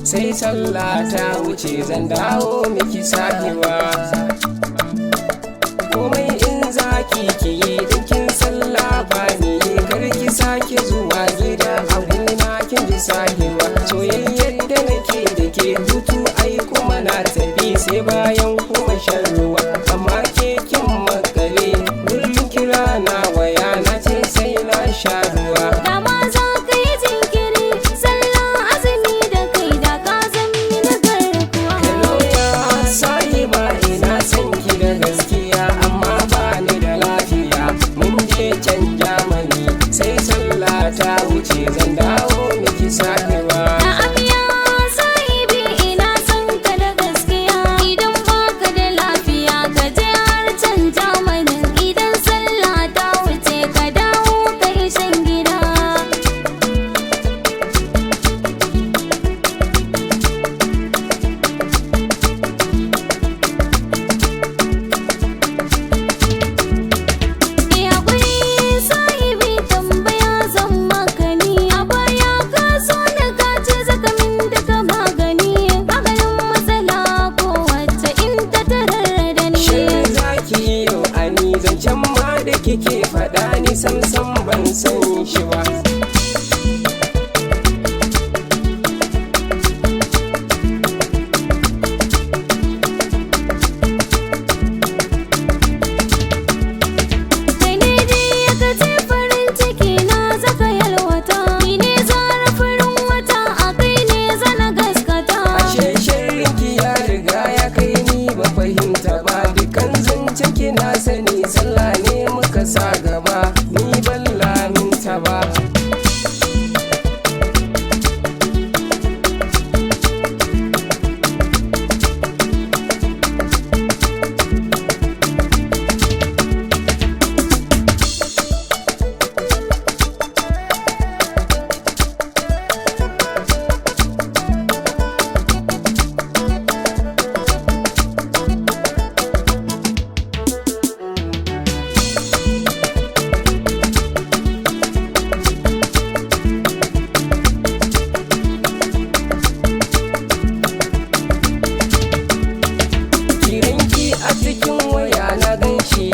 sai sallah ta wuce zan dawo miki sahiba. Komai in zaki ki yi dinkin sallah ba ni kar ki sake zuwa gida a gona kin ji sahiba. Soyayyar da nake da ke hutu ai kuma na tafi sai bayan kuma shan ruwa, amma ke kin makale wurin kira na waya na ce sai na sha ruwa. Ta wuce zan dawo miki sahiba. Na'am ya sahibi ina son ka da gaskiya, idan baka da lafiya ka je har can Germany, idan sallah ta wuce ka dawo kai shan gida. Zancen ma da kike faɗa ni samsam ban san shi ba. Na sani sallah ne muka sa gaba, ni ban laminta ba.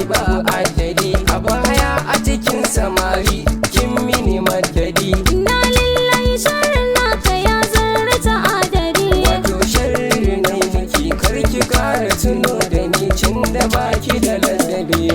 Ba adadi a baya a cikin samari kin mini madadi. Na lillahi sharrin naka ya zarrata adadi. Wato sharri na miki karki kara tuno da ni cin da baki da ladabi.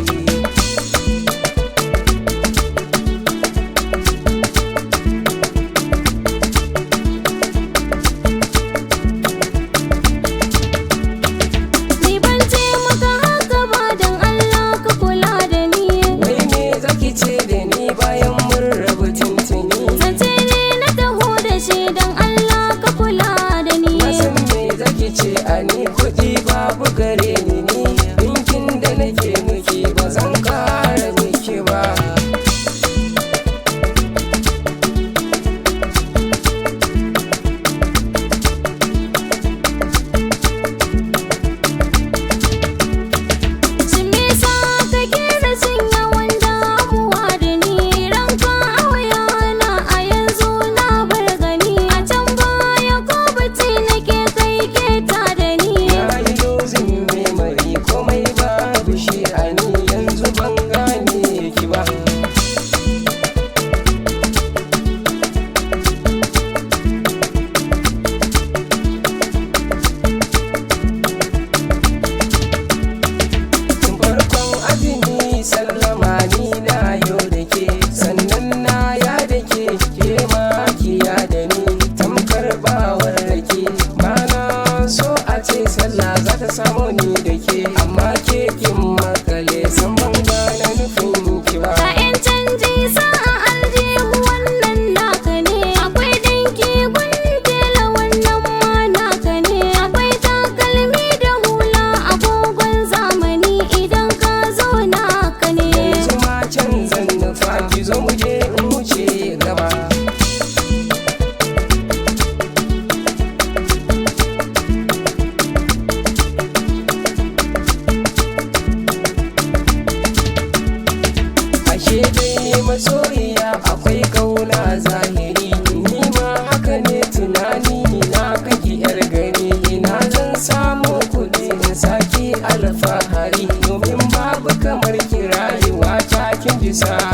Ani kuɗi babu gare ni dinkin da nake miki ba zan ƙara miki ba. Shi me sa kake da cin yawan damuwa da ni, ranka a wayana a yanzu na bar gani, a can sahiba